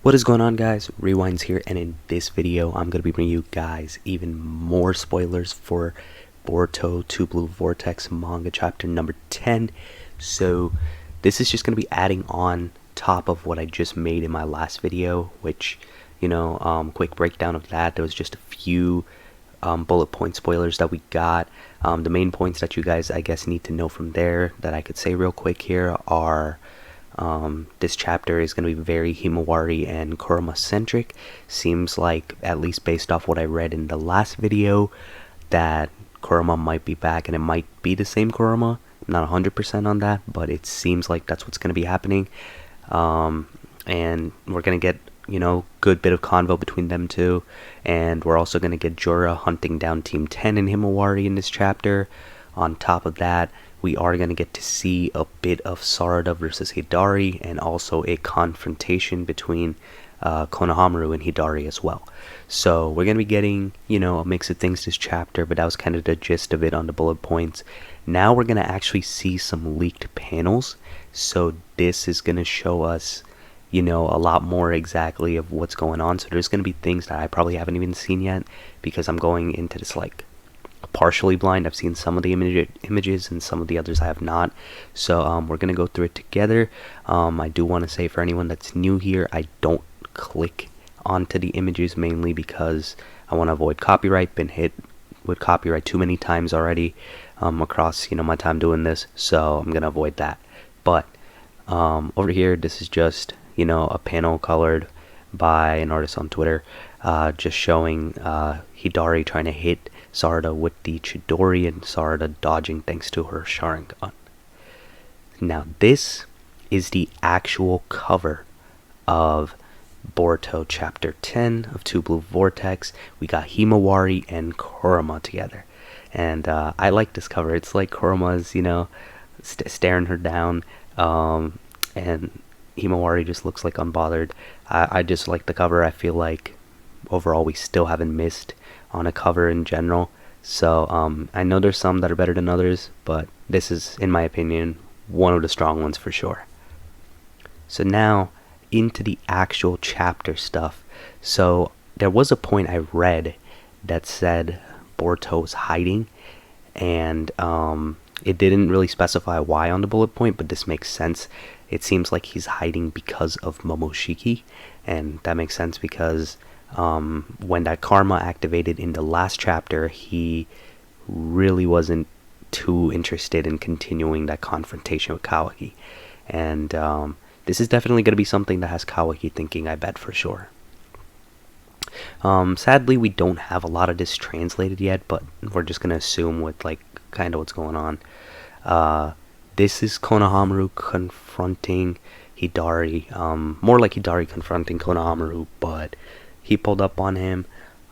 What is going on, guys? Rewinds here, and in this video I'm going to be bringing you guys even more spoilers for Boruto 2 Blue Vortex Manga chapter number 10. So this is just going to be adding on top of what I just made in my last video, which, quick breakdown of that. There was just a few bullet point spoilers that we got. The main points that you guys, I guess, need to know from there that I could say real quick here are this chapter is going to be very Himawari and Kurama centric. Seems like, at least based off what I read in the last video, that Kurama might be back and it might be the same Kurama. I'm not 100% on that, but it seems like that's what's going to be happening. And we're going to get, good bit of convo between them two. And we're also going to get Jura hunting down Team 10 in Himawari in this chapter. On top of that, we are going to get to see a bit of Sarada versus Hidari, and also a confrontation between Konohamaru and Hidari as well. So we're going to be getting, a mix of things this chapter, but that was kind of the gist of it on the bullet points. Now we're going to actually see some leaked panels. So this is going to show us, a lot more exactly of what's going on. So there's going to be things that I probably haven't even seen yet, because I'm going into this partially blind. I've seen some of the images and some of the others I have not. So we're gonna go through it together. I do want to say, for anyone that's new here, I don't click onto the images mainly because I want to avoid copyright. Been hit with copyright too many times already across my time doing this, so I'm gonna avoid that. But over here, this is just a panel colored by an artist on Twitter, just showing Hidari trying to hit Sarada with the Chidori, and Sarada dodging thanks to her Sharingan. Now this is the actual cover of Boruto chapter 10 of 2 Blue Vortex. We got Himawari and Kurama together, and I like this cover. It's like Kurama's staring her down, and Himawari just looks like unbothered. I just like the cover. I feel like overall we still haven't missed on a cover in general. So I know there's some that are better than others, but this is, in my opinion, one of the strong ones for sure. So now into the actual chapter stuff. So there was a point I read that said Boruto was hiding, and it didn't really specify why on the bullet point, but this makes sense. It seems like he's hiding because of Momoshiki, and that makes sense because when that karma activated in the last chapter, he really wasn't too interested in continuing that confrontation with Kawaki. And this is definitely going to be something that has Kawaki thinking, I bet, for sure. Sadly, we don't have a lot of this translated yet, but we're just going to assume with kind of what's going on. This is Konohamaru confronting Hidari, more like Hidari confronting Konohamaru, but he pulled up on him.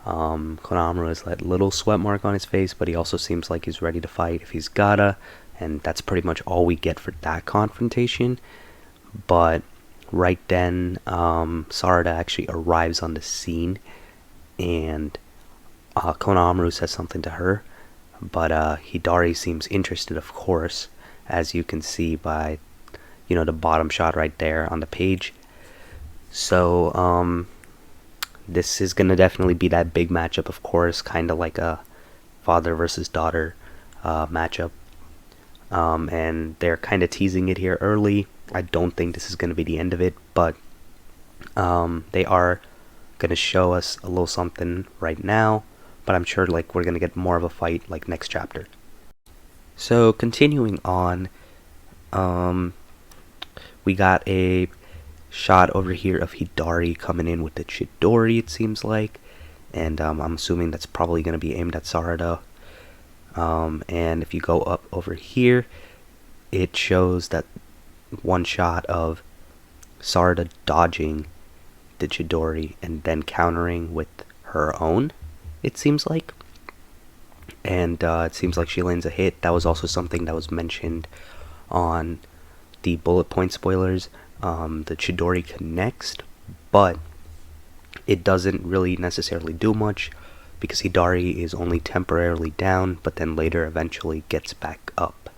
Konohamaru has that little sweat mark on his face, but he also seems like he's ready to fight if he's gotta, and that's pretty much all we get for that confrontation. But right then, Sarada actually arrives on the scene, and Konohamaru says something to her, but Hidari seems interested, of course, as you can see by the bottom shot right there on the page. So this is gonna definitely be that big matchup, of course, kind of like a father versus daughter matchup, and they're kind of teasing it here early. I don't think this is gonna be the end of it, but they are gonna show us a little something right now, but I'm sure we're gonna get more of a fight next chapter. So continuing on, we got a shot over here of Hidari coming in with the Chidori, it seems like, and I'm assuming that's probably going to be aimed at Sarada. And if you go up over here, it shows that one shot of Sarada dodging the Chidori and then countering with her own, it seems like. And it seems like she lands a hit. That was also something that was mentioned on the bullet point spoilers. The Chidori connects, but it doesn't really necessarily do much because Hidari is only temporarily down, but then later eventually gets back up.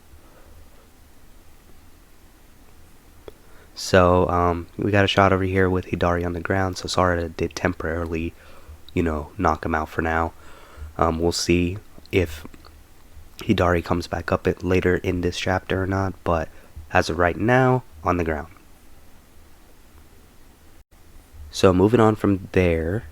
So we got a shot over here with Hidari on the ground. So Sarada did temporarily, knock him out for now. We'll see if Hidari comes back up later in this chapter or not. But as of right now, on the ground. So moving on from there,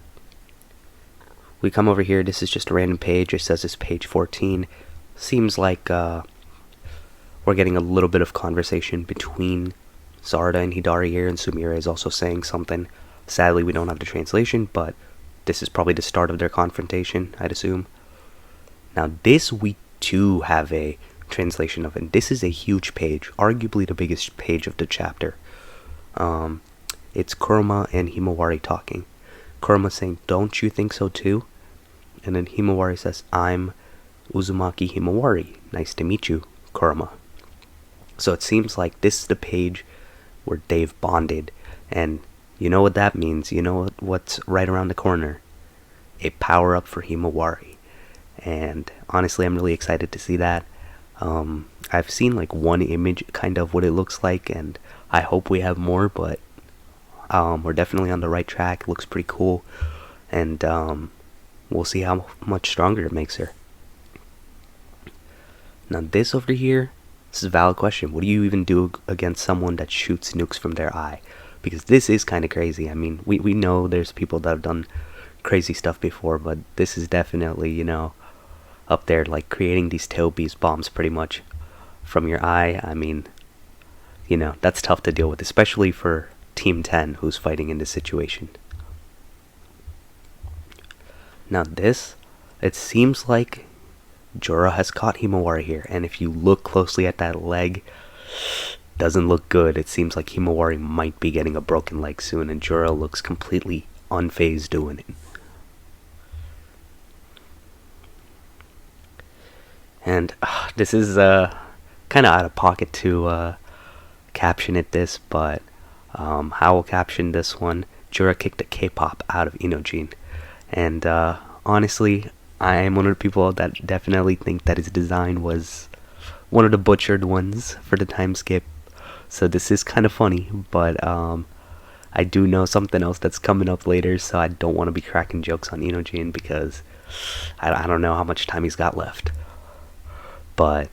we come over here. This is just a random page. It says it's page 14. Seems like we're getting a little bit of conversation between Sarada and Hidari here, and Sumire is also saying something. Sadly, we don't have the translation, but this is probably the start of their confrontation, I'd assume. Now, this we too have a translation of, and this is a huge page, arguably the biggest page of the chapter. It's Kurama and Himawari talking. Kurama saying, "Don't you think so too?" And then Himawari says, "I'm Uzumaki Himawari. Nice to meet you, Kurama." So it seems like this is the page where they've bonded, and you know what that means. You know what's right around the corner. A power-up for Himawari. And honestly, I'm really excited to see that. I've seen like one image kind of what it looks like, and I hope we have more, but we're definitely on the right track. It looks pretty cool, and we'll see how much stronger it makes her. Now this over here, this is a valid question. What do you even do against someone that shoots nukes from their eye? Because this is kind of crazy. I mean, we know there's people that have done crazy stuff before, but this is definitely, up there, like creating these tail beast bombs pretty much from your eye. I mean, that's tough to deal with, especially for Team 10 who's fighting in this situation. Now this, it seems like Jorah has caught Himawari here, and if you look closely at that leg, doesn't look good. It seems like Himawari might be getting a broken leg soon, and Jorah looks completely unfazed doing it. And this is kind of out of pocket to caption it this, but how we'll caption this one: Jorah kicked a K-pop out of INOJIN. And honestly, I am one of the people that definitely think that his design was one of the butchered ones for the time skip. So this is kind of funny, but I do know something else that's coming up later, so I don't want to be cracking jokes on INOJIN because I don't know how much time he's got left. But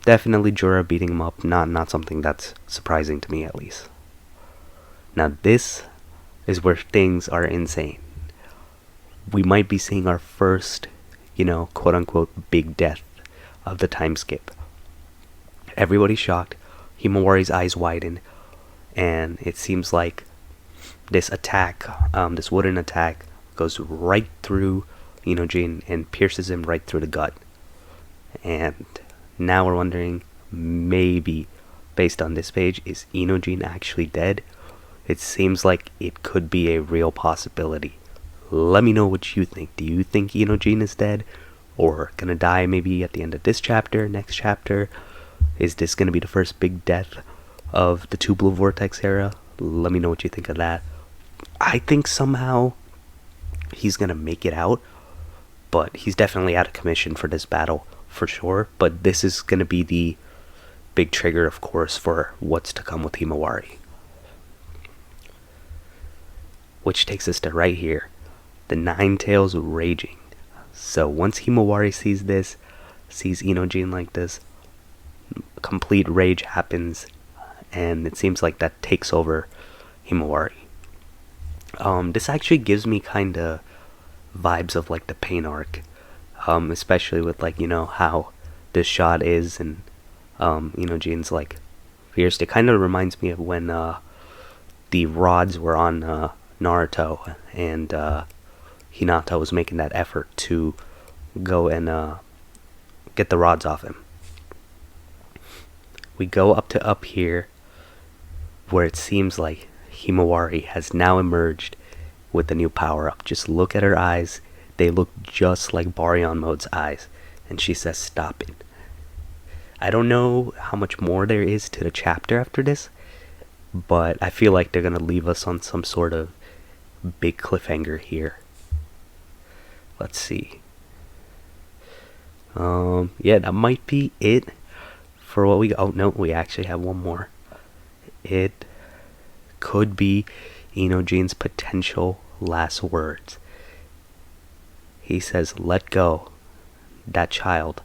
definitely Jorah beating him up, not something that's surprising to me, at least. Now this is where things are insane. We might be seeing our first, quote-unquote big death of the time skip. Everybody's shocked. Himawari's eyes widen, and it seems like this attack, this wooden attack, goes right through INOJIN and pierces him right through the gut. And now we're wondering, maybe, based on this page, is INOJIN actually dead? It seems like it could be a real possibility. Let me know what you think. Do you think INOJIN is dead? Or gonna die maybe at the end of this chapter, next chapter? Is this gonna be the first big death of the Two Blue Vortex era? Let me know what you think of that. I think somehow he's gonna make it out, but he's definitely out of commission for this battle, for sure. But this is gonna be the big trigger, of course, for what's to come with Himawari. Which takes us to right here. The Nine Tails raging. So once Himawari sees this, sees INOJIN like this, complete rage happens, and it seems like that takes over Himawari. This actually gives me kind of vibes of like the Pain arc, especially with like how this shot is, and INOJIN's like fierce. It kind of reminds me of when the rods were on Naruto, and Hinata was making that effort to go and get the rods off him. We go up here, where it seems like Himawari has now emerged with the new power-up. Just look at her eyes. They look just like Baryon Mode's eyes. And she says, "Stop it." I don't know how much more there is to the chapter after this, but I feel like they're going to leave us on some sort of big cliffhanger here. Let's see. Yeah, that might be it for what we... Oh, no, we actually have one more. it could be INOJIN'S potential last words. He says, "Let go that child,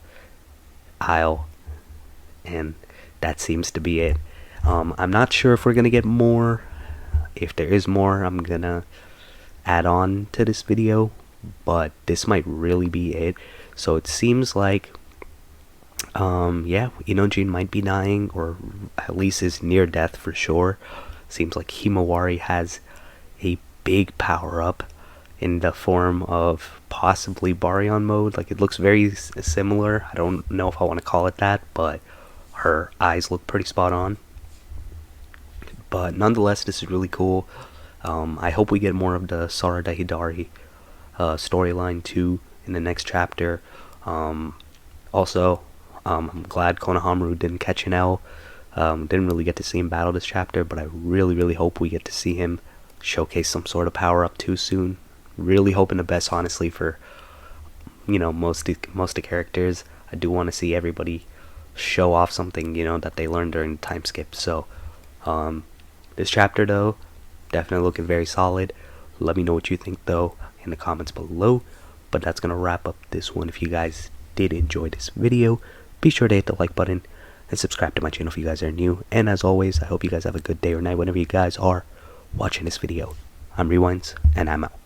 I'll," and that seems to be it. I'm not sure if we're gonna get more. If there is more, I'm gonna add on to this video, but this might really be it. So it seems like, yeah, INOJIN might be dying, or at least is near death for sure. Seems like Himawari has a big power up in the form of possibly Baryon mode. Like, it looks very similar. I don't know if I want to call it that, but her eyes look pretty spot on. But nonetheless, this is really cool. I hope we get more of the Sarada Hidari storyline too in the next chapter. Also, I'm glad Konohamaru didn't catch an L. Didn't really get to see him battle this chapter, but I really hope we get to see him showcase some sort of power up too soon. Really hoping the best, honestly, for most of the characters. I do want to see everybody show off something that they learned during the time skip. So this chapter though, definitely looking very solid. Let me know what you think though in the comments below. But that's gonna wrap up this one. If you guys did enjoy this video, be sure to hit the like button and subscribe to my channel if you guys are new. And as always, I hope you guys have a good day or night whenever you guys are watching this video. I'm Rewinds, and I'm out.